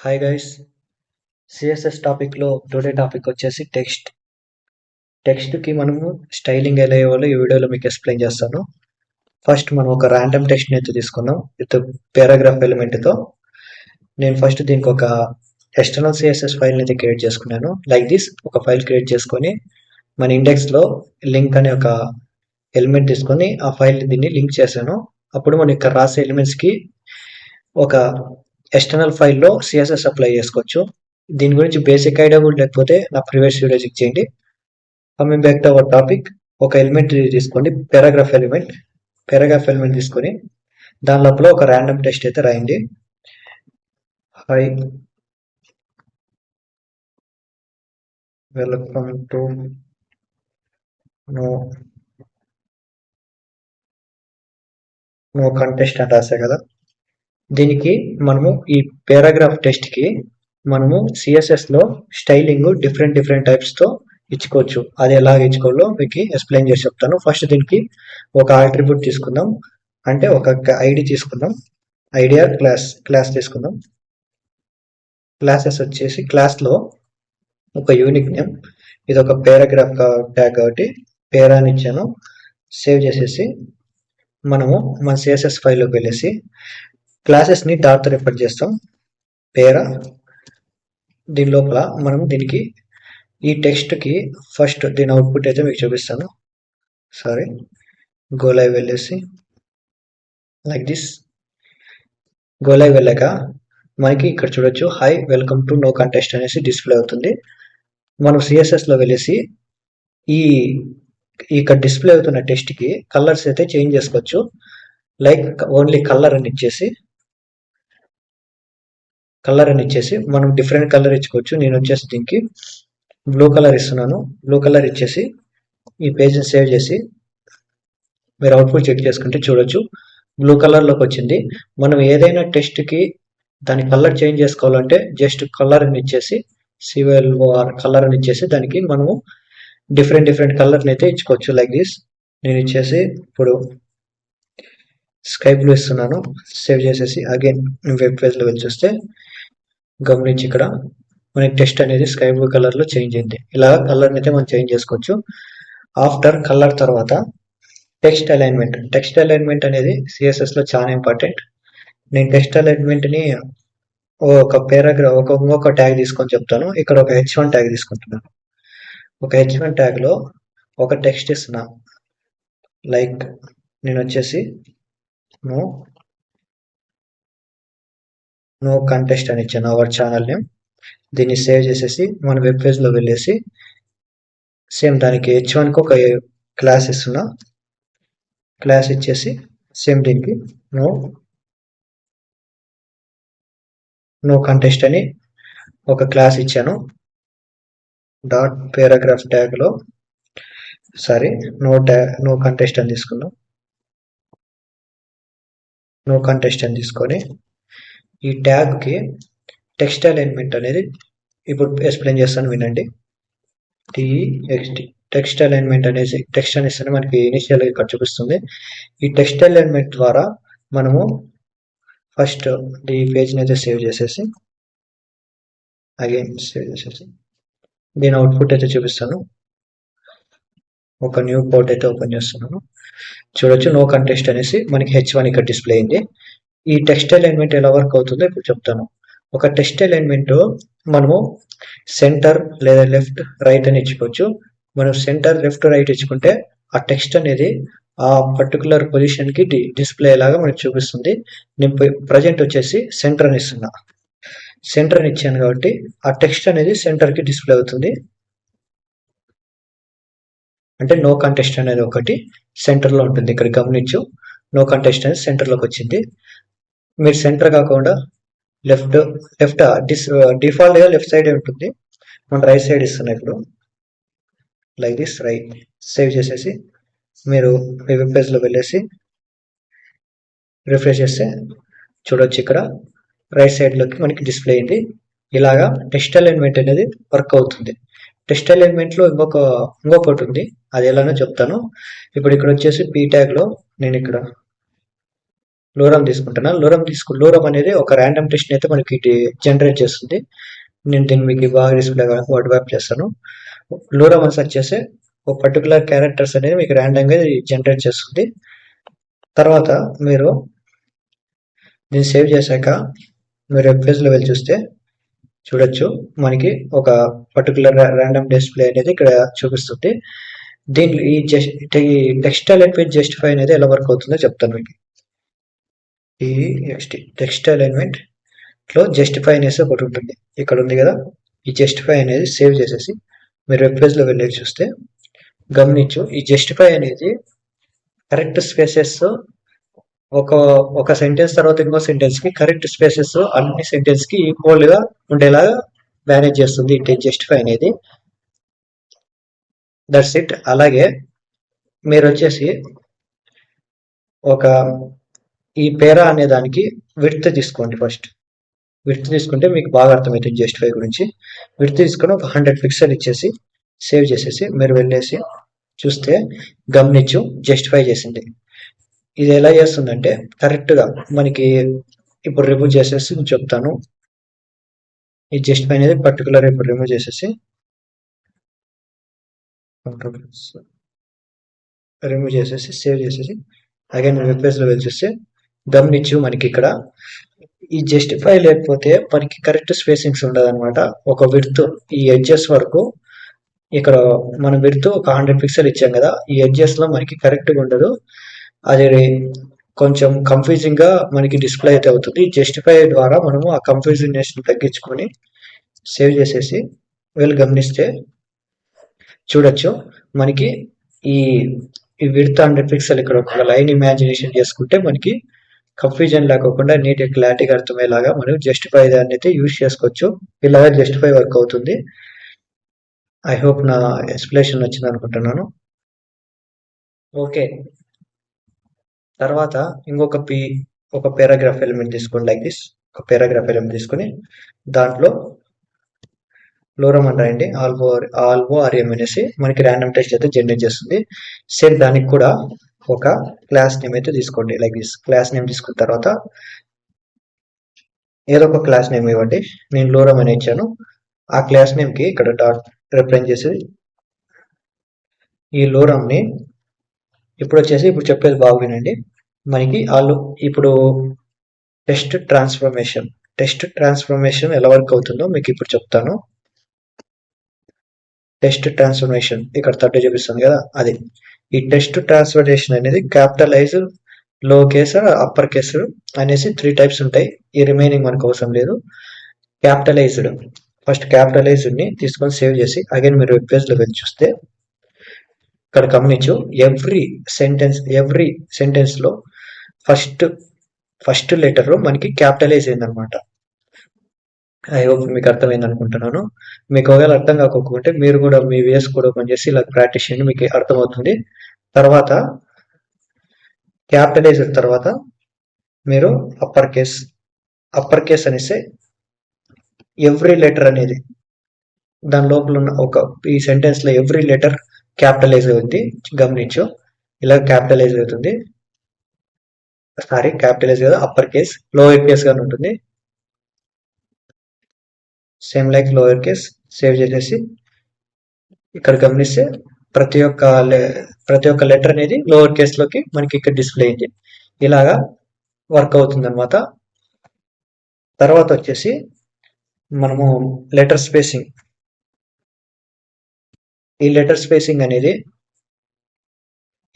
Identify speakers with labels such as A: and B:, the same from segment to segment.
A: Hi guys, CSS టాపిక్లో today topic వచ్చేసి టెక్స్ట్కి మనము స్టైలింగ్ ఎలా ఇవ్వాలో ఈ వీడియోలో మీకు ఎక్స్ప్లెయిన్ చేస్తాను. ఫస్ట్ మనం ఒక ర్యాండమ్ టెక్స్ట్ని అయితే తీసుకుందాం విత్ పారాగ్రాఫ్ ఎలిమెంట్తో. నేను ఫస్ట్ దీనికి ఒక ఎక్స్టర్నల్ సిఎస్ఎస్ ఫైల్ని అయితే క్రియేట్ చేసుకున్నాను. లైక్ దిస్ ఒక ఫైల్ క్రియేట్ చేసుకొని మన ఇండెక్స్లో లింక్ అనే ఒక ఎలిమెంట్ తీసుకొని ఆ ఫైల్ దీన్ని లింక్ చేశాను. అప్పుడు మనం ఇక్కడ రాసే ఎలిమెంట్స్కి ఒక ఎక్స్టర్నల్ ఫైల్లో సిఎస్ఎస్ అప్లై చేసుకోవచ్చు. దీని గురించి బేసిక్ ఐడియా కూడా లేకపోతే నా ప్రీవియస్ వీడియో చెక్ చేయండి. Coming back to our topic, ఒక ఎలిమెంట్ తీసుకోండి, పారాగ్రాఫ్ ఎలిమెంట్ తీసుకొని దాని లోపల ఒక ర్యాండమ్ టెక్స్ట్ అయితే రాయండి. High, welcome to know contest అని రాసా కదా. దీనికి మనము ఈ పారాగ్రాఫ్ టెక్స్ట్కి మనము సిఎస్ఎస్లో స్టైలింగ్ డిఫరెంట్ టైప్స్తో ఇచ్చుకోవచ్చు. అది ఎలా ఇచ్చుకోవాలో మీకు ఎక్స్ప్లెయిన్ చేసి చెప్తాను. ఫస్ట్ దీనికి ఒక ఆట్రిబ్యూట్ తీసుకుందాం, అంటే ఒక ఐడి తీసుకుందాం. ఐడియా క్లాస్ తీసుకుందాం. క్లాసెస్ వచ్చేసి క్లాస్లో ఒక యూనిక్ నేమ్, ఇది ఒక పారాగ్రాఫ్ ట్యాగ్ కాబట్టి పేరా అని ఇచ్చాను. సేవ్ చేసేసి మనము మన సిఎస్ఎస్ ఫైల్లోకి వెళ్ళేసి క్లాసెస్ని డాట్తో రిఫర్ చేస్తాం. పేరా, దీని లోపల మనం దీనికి ఈ టెక్స్ట్కి ఫస్ట్ దీని అవుట్పుట్ అయితే మీకు చూపిస్తాను. సారీ, గో లైవ్ వెళ్ళేసి లైక్ దిస్. గో లైవ్ వెళ్ళాక మనకి ఇక్కడ చూడొచ్చు, high welcome to know contest అనేసి డిస్ప్లే అవుతుంది. మనం సిఎస్ఎస్లో వెళ్ళేసి ఇక్కడ డిస్ప్లే అవుతున్న టెక్స్ట్కి కలర్స్ అయితే చేంజ్ చేసుకోవచ్చు. లైక్ ఓన్లీ కలర్ అని ఇచ్చేసి మనం డిఫరెంట్ కలర్ ఇచ్చుకోవచ్చు. నేను వచ్చేసి దీనికి బ్లూ కలర్ ఇస్తున్నాను. బ్లూ కలర్ ఇచ్చేసి ఈ పేజ్ని సేవ్ చేసి మీరు అవుట్పుట్ చెక్ చేసుకుంటే చూడొచ్చు, బ్లూ కలర్లోకి వచ్చింది. మనం ఏదైనా టెక్స్ట్కి దాని కలర్ చేంజ్ చేసుకోవాలంటే జస్ట్ కలర్ అని ఇచ్చేసి CLOR కలర్ అని ఇచ్చేసి దానికి మనము డిఫరెంట్ కలర్ని అయితే ఇచ్చుకోవచ్చు. లైక్ దిస్ నేను ఇచ్చేసి ఇప్పుడు స్కై బ్లూ ఇస్తున్నాను. సేవ్ చేసేసి అగైన్ వెబ్ పేజ్లో వెళ్ళి చూస్తే గమనించి ఇక్కడ మనకి టెక్స్ట్ అనేది స్కై బ్లూ కలర్లో చేంజ్ అయింది. ఇలా కలర్ని అయితే మనం చేంజ్ చేసుకోవచ్చు. ఆఫ్టర్ కలర్ తర్వాత టెక్స్ట్ అలైన్మెంట్ అనేది సిఎస్ఎస్లో చాలా ఇంపార్టెంట్. నేను టెక్స్ట్ అలైన్మెంట్ని ఇంకొక ట్యాగ్ తీసుకొని చెప్తాను. ఇక్కడ ఒక H1 ట్యాగ్ తీసుకుంటున్నాను. ఒక H1 ట్యాగ్లో ఒక టెక్స్ట్ ఇస్తున్నా. లైక్ నేను వచ్చేసి నో కంటెస్ట్ అని ఇచ్చాను అవర్ ఛానల్ నేమ్. దీన్ని సేవ్ చేసేసి మన వెబ్ పేజ్లో వెళ్ళేసి సేమ్ దానికి H1కి ఒక క్లాస్ ఇస్తున్నా. క్లాస్ ఇచ్చేసి సేమ్ దీనికి నో కంటెస్ట్ అని ఒక క్లాస్ ఇచ్చాను. డాట్ పారాగ్రాఫ్ ట్యాగ్లో నో కంటెస్ట్ అని తీసుకుందాం. నో కంటెస్ట్ అని తీసుకొని ఈ ట్యాగ్కి టెక్స్ట్ అలైన్మెంట్ అనేది ఇప్పుడు ఎక్స్ప్లెయిన్ చేస్తాను, వినండి. TEXT టెక్స్ట్ అలైన్మెంట్ అనేసి టెక్స్ట్ అనేసి మనకి ఇనిషియల్గా ఇక్కడ చూపిస్తుంది. ఈ టెక్స్ట్ అలైన్మెంట్ ద్వారా మనము ఫస్ట్ ఈ పేజ్ని అయితే సేవ్ చేసేసి దీని అవుట్పుట్ అయితే చూపిస్తాను. ఒక న్యూ పోర్ట్ అయితే ఓపెన్ చేస్తున్నాను. చూడొచ్చు, నో కంటెస్ట్ అనేసి మనకి H1 ఇక్కడ డిస్ప్లే అయింది. ఈ టెక్స్ట్ అలైన్మెంట్ ఎలా వర్క్ అవుతుందో ఇప్పుడు చెప్తాను. ఒక టెక్స్ట్ అలైన్మెంట్ మనము సెంటర్ లేదా లెఫ్ట్ రైట్ అని ఇచ్చుకోవచ్చు. మనం సెంటర్ లెఫ్ట్ రైట్ ఇచ్చుకుంటే ఆ టెక్స్ట్ అనేది ఆ పర్టికులర్ పొజిషన్కి డిస్ప్లే లాగా మనకి చూపిస్తుంది. నేను ప్రజెంట్ వచ్చేసి సెంటర్ అని ఇస్తున్నా. సెంటర్ అని ఇచ్చాను కాబట్టి ఆ టెక్స్ట్ అనేది సెంటర్కి డిస్ప్లే అవుతుంది. అంటే నో కంటెస్ట్ అనేది ఒకటి సెంటర్లో ఉంటుంది. ఇక్కడ గమనించు, నో కంటెస్ట్ అనేది సెంటర్లోకి వచ్చింది. మీరు సెంటర్ కాకుండా లెఫ్ట్ డిఫాల్ట్గా లెఫ్ట్ సైడ్ ఉంటుంది. మనం రైట్ సైడ్ ఇస్తున్నాం. ఇప్పుడు లైక్ దిస్ రైట్. సేవ్ చేసేసి మీరు మీ వెబ్ పేజ్లో వెళ్ళేసి రిఫ్రెష్ చేస్తే చూడొచ్చు, ఇక్కడ రైట్ సైడ్లోకి మనకి డిస్ప్లే అయింది. ఇలాగా టెక్స్ట్ అలైన్మెంట్ అనేది వర్క్ అవుతుంది. టెక్స్ట్ అలైన్మెంట్లో ఇంకొకటి ఉంది, అది ఎలానో చెప్తాను. ఇప్పుడు ఇక్కడ వచ్చేసి P ట్యాగ్లో నేను ఇక్కడ లోరం తీసుకుంటున్నా. లోరం అనేది ఒక ర్యాండమ్ టెస్ట్ అయితే మనకి జనరేట్ చేస్తుంది. నేను దీన్ని మీకు బాగా డిస్ప్లే వర్డ్ వ్యాప్ చేస్తాను. లోరం అని సెర్చ్ చేస్తే ఒక పర్టికులర్ క్యారెక్టర్స్ అనేది మీకు ర్యాండమ్ గా జనరేట్ చేస్తుంది. తర్వాత మీరు దీన్ని సేవ్ చేశాక మీరు వెబ్ పేజ్ లో వెళ్ళి చూస్తే చూడొచ్చు, మనకి ఒక పర్టికులర్ ర్యాండమ్ డిస్ప్లే అనేది ఇక్కడ చూపిస్తుంది. దీంట్లో ఈ టెక్స్టైల్ ఎలిమెంట్ జస్టిఫై అనేది ఎలా వర్క్ అవుతుందో చెప్తాను మీకు. ఈ టెక్స్టైల్ ఎలిమెంట్ లో జస్టిఫై అనేసి ఒకటి ఉంటుంది, ఇక్కడ ఉంది కదా. ఈ జస్టిఫై అనేది సేవ్ చేసేసి మీరు వెబ్ పేజ్ లో వెళ్ళి చూస్తే గమనించు, ఈ జస్టిఫై అనేది కరెక్ట్ స్పేసెస్ ఒక సెంటెన్స్ తర్వాత ఇంకో సెంటెన్స్ కి కరెక్ట్ స్పేసెస్ అన్ని సెంటెన్స్ కి ఈక్వల్ గా ఉండేలాగా మేనేజ్ చేస్తుంది ఈ జస్టిఫై అనేది. That's it. అలాగే మీరు వచ్చేసి ఒక ఈ పేరా అనే దానికి విడ్త్ తీసుకోండి. ఫస్ట్ విడ్త్ తీసుకుంటే మీకు బాగా అర్థమవుతుంది జస్టిఫై గురించి. విడ్త్ తీసుకొని ఒక 100 పిక్సెల్ ఇచ్చేసి సేవ్ చేసేసి మీరు వెళ్ళేసి చూస్తే గమనించు జస్టిఫై చేసింది. ఇది ఎలా చేస్తుందంటే కరెక్ట్ గా మనకి ఇప్పుడు రిమూవ్ చేసేసి చెప్తాను. ఈ జస్టిఫై అనేది పర్టికులర్ ఇప్పుడు రిమూవ్ చేసేసి సేవ్ చేసేసి అగైన్ వెబ్ పేజ్ లో వెళ్ళి చూస్తే గమనించు మనకి ఇక్కడ ఈ జస్టిఫై లేకపోతే మనకి కరెక్ట్ స్పేసింగ్స్ ఉండదు అనమాట. ఒక విడ్త్ ఈ ఎడ్జెస్ వరకు ఇక్కడ మనం విడ్త్ ఒక 100 పిక్సెల్ ఇచ్చాం కదా, ఈ ఎడ్జెస్ లో మనకి కరెక్ట్ గా ఉండదు. అది కొంచెం కన్ఫ్యూజింగ్ గా మనకి డిస్ప్లే అయితే అవుతుంది. జస్టిఫై ద్వారా మనము ఆ కన్ఫ్యూజింగ్నెస్ తగ్గించుకొని సేవ్ చేసేసి వీళ్ళు గమనిస్తే చూడొచ్చు మనకి ఈ విడ్త్ 100 పిక్సెల్ ఇక్కడ ఒక లైన్ ఇమాజినేషన్ చేసుకుంటే మనకి కన్ఫ్యూజన్ లేకోకుండా నీట్ క్లారిటీగా అర్థమయ్యేలాగా మనం జస్టిఫై దాన్ని అయితే యూజ్ చేసుకోవచ్చు. ఇలాగా జస్టిఫై వర్క్ అవుతుంది. ఐ హోప్ నా ఎక్స్ప్లెనేషన్ వచ్చింది అనుకుంటున్నాను. ఓకే, తర్వాత ఒక పారాగ్రాఫ్ ఎలిమెంట్ తీసుకోండి. లైక్ దిస్ ఒక పారాగ్రాఫ్ ఎలిమెంట్ తీసుకొని దాంట్లో లోరం అని రాయండి. ఆల్వో ఆర్ఎం అనేసి మనకి ర్యాండమ్ టెస్ట్ అయితే జనరేట్ చేస్తుంది. సేమ్ దానికి కూడా ఒక క్లాస్ నేమ్ అయితే తీసుకోండి. లైక్ దిస్ క్లాస్ నేమ్ తీసుకున్న తర్వాత ఏదో ఒక క్లాస్ నేమ్ ఇవ్వండి. నేను లోరం అని ఇచ్చాను. ఆ క్లాస్ నేమ్ కి ఇక్కడ డాట్ రిప్రజెంట్ చేసి ఈ లోరం ని ఇప్పుడు చెప్పేది బాగా వినండి. మనకి ఇప్పుడు టెస్ట్ ట్రాన్స్ఫర్మేషన్ ఎలా వర్క్ అవుతుందో మీకు ఇప్పుడు చెప్తాను. టెస్ట్ ట్రాన్స్ఫర్మేషన్ ఇక్కడ 30 చూపిస్తుంది కదా, అది ఈ టెస్ట్ ట్రాన్స్ఫర్మేషన్ అనేది క్యాపిటలైజ్, లో కేస్, అప్పర్ కేస్ అనేసి 3 టైప్స్ ఉంటాయి. ఈ రిమైనింగ్ మనకు అవసరం లేదు. ఫస్ట్ క్యాపిటలైజ్డ్ ని తీసుకొని సేవ్ చేసి అగైన్ మీరు వెబ్ పేజ్ లో వెళ్ళి చూస్తే ఇక్కడ గమనించు ఎవ్రీ సెంటెన్స్ లో ఫస్ట్ లెటర్ మనకి క్యాపిటలైజ్ అయిందనమాట. ఐ హోప్ మీకు అర్థమైంది అనుకుంటున్నాను. మీకు ఒకవేళ అర్థం కాకపోతే మీరు కూడా మీ వేస్ కూడా పనిచేసి ఇలా ప్రాక్టీస్ చేయండి, మీకు అర్థమవుతుంది. తర్వాత క్యాపిటలైజ్డ్ తర్వాత మీరు అప్పర్ కేస్ అనేసి ఎవ్రీ లెటర్ అనేది దాని లోపల ఉన్న ఈ సెంటెన్స్ లో ఎవ్రీ లెటర్ క్యాపిటలైజ్ అవుతుంది. గమనించు ఇలా క్యాపిటలైజ్ అవుతుంది. క్యాపిటలైజ్ కదా, అప్పర్ కేస్, లోయర్ కేస్ గానే ఉంటుంది. Same like lower case save చేసేసి ఇక్కడ గమనిస్తే ప్రతి ఒక్క లెటర్ అనేది లోవర్ కేస్ లోకి మనకి ఇక్కడ డిస్ప్లే అయింది. ఇలాగా వర్క్ అవుతుంది అనమాట. తర్వాత వచ్చేసి మనము లెటర్ స్పేసింగ్. ఈ లెటర్ స్పేసింగ్ అనేది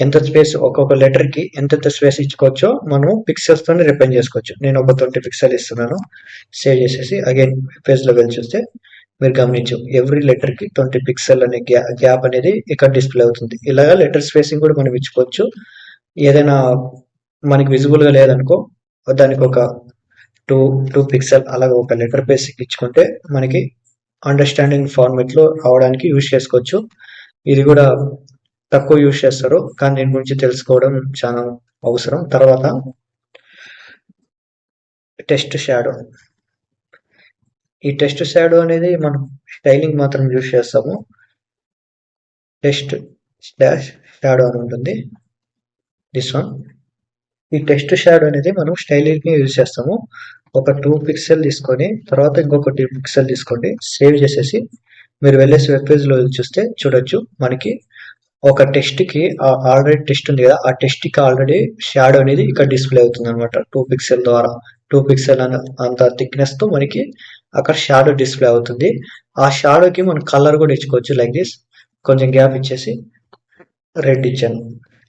A: ఎంత స్పేస్ ఒక్కొక్క లెటర్ కి ఎంత స్పేస్ ఇచ్చుకోవచ్చో మనం పిక్సెల్స్ తోనే రిప్రజెంట్ చేసుకోవచ్చు. నేను ఒక 20 పిక్సెల్ ఇస్తున్నాను. సేవ్ చేసేసి అగైన్ పేజ్ లో వెళ్ళి చూస్తే మీరు గమనించు ఎవ్రీ లెటర్ కి 20 పిక్సెల్ అనే గ్యాప్ అనేది ఇక్కడ డిస్ప్లే అవుతుంది. ఇలాగా లెటర్ స్పేసింగ్ కూడా మనం ఇచ్చుకోవచ్చు. ఏదైనా మనకి విజిబుల్ గా లేదనుకో దానికి ఒక 2 పిక్సెల్ అలాగా ఒక లెటర్ బేసిక్ ఇచ్చుకుంటే మనకి అండర్స్టాండింగ్ ఫార్మెట్ లో అవడానికి యూజ్ చేసుకోవచ్చు. ఇది కూడా తక్కువ యూజ్ చేస్తారు, కానీ దీని గురించి తెలుసుకోవడం చాలా అవసరం. తర్వాత టెస్ట్ షాడో. ఈ టెస్ట్ షాడో అనేది మనం స్టైలింగ్ మాత్రం యూజ్ చేస్తాము. టెస్ట్ స్లాష్ షాడో అని ఉంటుంది. దిస్ వన్ ఈ టెక్స్ట్ షాడో అనేది మనం స్టైలింగ్ యూజ్ చేస్తాము. ఒక 2 పిక్సెల్ తీసుకొని తర్వాత ఇంకొక 2 పిక్సెల్ తీసుకోండి, సేవ్ చేసేసి మీరు వెళ్ళేసి వెబ్ పేజ్ లో చూస్తే చూడొచ్చు మనకి ఒక టెక్స్ట్ కి ఆల్రెడీ టెక్స్ట్ ఉంది కదా, ఆ టెక్స్ట్ కి ఆల్రెడీ షాడో అనేది ఇక్కడ డిస్ప్లే అవుతుంది అనమాట. 2 పిక్సెల్ ద్వారా 2 పిక్సెల్ అంత థిక్నెస్ తో మనకి అక్కడ షాడో డిస్ప్లే అవుతుంది. ఆ షాడోకి మనం కలర్ కూడా ఇచ్చుకోవచ్చు, లైక్ దిస్. కొంచెం గ్యాప్ ఇచ్చేసి రెడ్ ఇచ్చాను,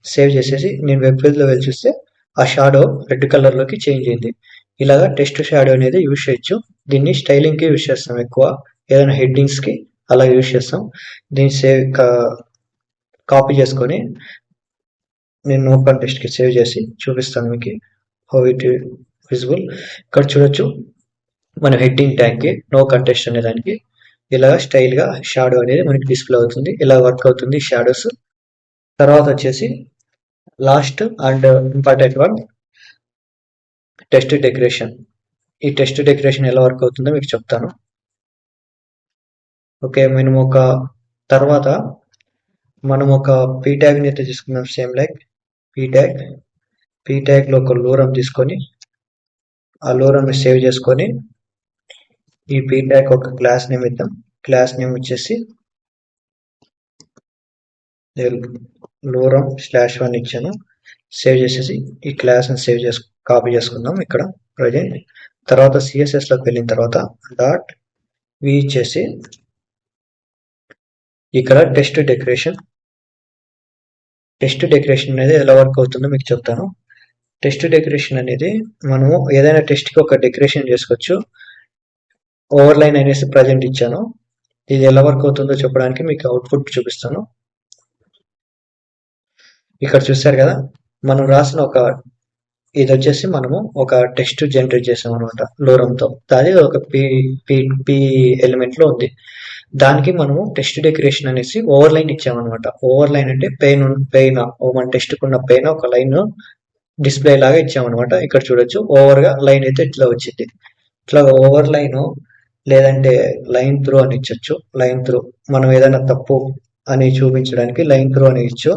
A: సేవ్ చేసేసి నేను వెబ్ పేజ్ లో వెళ్ళి చూస్తే ఆ షాడో రెడ్ కలర్ లోకి చేంజ్ అయింది. ఇలాగా టెక్స్ట్ షాడో అనేది యూజ్ చేయొచ్చు. దీన్ని స్టైలింగ్ కి యూజ్ చేస్తాం ఎక్కువ, ఏదైనా హెడ్డింగ్స్ కి అలా యూజ్ చేస్తాం. దీన్ని సేవ్ కాపీ చేసుకొని నేను నో కాంటెస్ట్ కి సేవ్ చేసి చూపిస్తాను మీకు హౌ ఇట్ విజిబుల్. ఇక్కడ చూడొచ్చు మన హెడ్డింగ్ ట్యాగ్ కి నో కంటెస్ట్ అనే దానికి ఇలా స్టైల్ గా షాడో అనేది మనకి డిస్ప్లే అవుతుంది. ఇలా వర్క్ అవుతుంది షాడోస్. తర్వాత వచ్చేసి last and important one, text decoration. ఈ టెక్స్ట్ డెకరేషన్ ఎలా వర్క్ అవుతుందో మీకు చెప్తాను. ఓకే, తర్వాత మనం ఒక పీ ట్యాగ్ ని అయితే తీసుకుందాం. సేమ్ లైక్ పీ ట్యాగ్ లో ఒక లోరం తీసుకొని ఆ లోరం ని సేవ్ చేసుకొని ఈ పీ ట్యాగ్ ఒక క్లాస్ నేమ్ ఇద్దాం. క్లాస్ నేమ్ వచ్చేసి లోరం/1 ఇచ్చాను. సేవ్ చేసేసి ఈ క్లాస్ ని కాపీ చేసుకుందాం ఇక్కడ ప్రజెంట్. తర్వాత సిఎస్ఎస్ లోకి వెళ్ళిన తర్వాత డాట్ వి ఇచ్చేసి ఇక్కడ టెక్స్ట్ డెకరేషన్ అనేది ఎలా వర్క్ అవుతుందో మీకు చెప్తాను. టెక్స్ట్ డెకరేషన్ అనేది మనము ఏదైనా టెక్స్ట్ కి ఒక డెకరేషన్ చేసుకోవచ్చు. ఓవర్ లైన్ అనేసి ప్రజెంట్ ఇచ్చాను. ఇది ఎలా వర్క్ అవుతుందో చెప్పడానికి మీకు అవుట్పుట్ చూపిస్తాను. ఇక్కడ చూస్తారు కదా, మనం రాసిన ఇది వచ్చేసి మనము ఒక టెక్స్ట్ జనరేట్ చేసాం అనమాట లోరంతో. అది ఒక పి ఎలిమెంట్ లో ఉంది. దానికి మనము టెక్స్ట్ డెకరేషన్ అనేసి ఓవర్ లైన్ ఇచ్చామన్నమాట. ఓవర్ లైన్ అంటే పైన మన టెక్స్ట్ కున్న పైన ఒక లైన్ డిస్ప్లే లాగా ఇచ్చామన్నమాట. ఇక్కడ చూడొచ్చు ఓవర్ గా లైన్ అయితే ఇట్లా వచ్చింది. ఇట్లా ఓవర్ లైన్ లేదంటే లైన్ త్రూ అని ఇచ్చొచ్చు. లైన్ త్రూ మనం ఏదైనా తప్పు అని చూపించడానికి లైన్ త్రూ అని ఇచ్చు.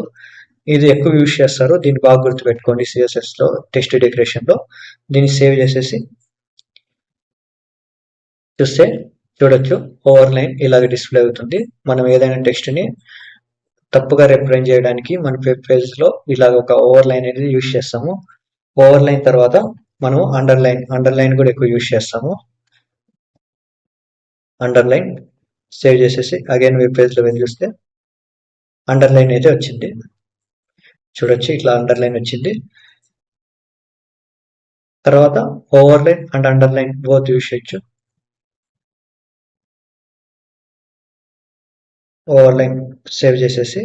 A: ఇది ఎక్కువ యూజ్ చేస్తారు, దీన్ని బాగా గుర్తుపెట్టుకోండి. సిఎస్ఎస్ లో టెక్స్ట్ డెకరేషన్ లో దీన్ని సేవ్ చేసేసి చూస్తే చూడొచ్చు ఓవర్ లైన్ ఇలాగ డిస్ప్లే అవుతుంది. మనం ఏదైనా టెక్స్ట్ ని తప్పుగా రిప్రజెంట్ చేయడానికి మన వెబ్ పేజ్ లో ఇలాగ ఒక ఓవర్ లైన్ అనేది యూజ్ చేస్తాము. ఓవర్ లైన్ తర్వాత మనం అండర్ లైన్ కూడా ఎక్కువ యూజ్ చేస్తాము. అండర్ లైన్ సేవ్ చేసేసి అగైన్ వెబ్ పేజ్ లో వెళ్ళి చూస్తే అండర్ లైన్ అయితే వచ్చింది. చూడొచ్చు ఇట్లా అండర్ లైన్ వచ్చింది. తర్వాత over line and under line both use చేయొచ్చు. ఓవర్ లైన్ సేవ్ చేసేసి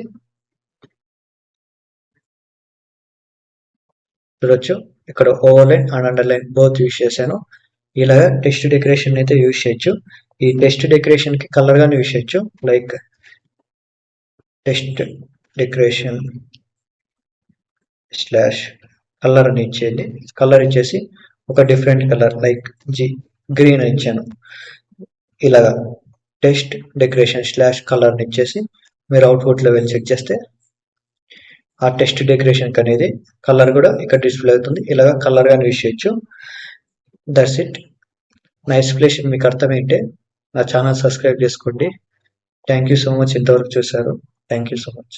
A: చూడొచ్చు ఇక్కడ over line and under line both use చేశాను. ఇలాగా టెక్స్ట్ డెకరేషన్ అయితే యూజ్ చేయొచ్చు. ఈ టెక్స్ట్ డెకరేషన్ కి కలర్ గానే యూజ్ చేయొచ్చు. లైక్ టెక్స్ట్ డెకరేషన్ /కలర్ అని ఇచ్చేయండి. కలర్ ఇచ్చేసి ఒక డిఫరెంట్ కలర్ లైక్ గ్రీన్ ఇచ్చాను. ఇలాగా టెక్స్ట్ డెకరేషన్ /కలర్ ఇచ్చేసి మీరు అవుట్పుట్ లో వెళ్ళి చెక్ చేస్తే ఆ టెక్స్ట్ డెకరేషన్ అనేది కలర్ కూడా ఇక్కడ డిస్ప్లే అవుతుంది. ఇలాగా కలర్ గాని యూజ్ చేయొచ్చు. That's it. నా ఎక్స్ప్లెనేషన్ మీకు అర్థమైంటే నా ఛానల్ సబ్స్క్రైబ్ చేసుకోండి. థ్యాంక్ యూ సో మచ్ ఇంతవరకు చూశారు. Thank you so much.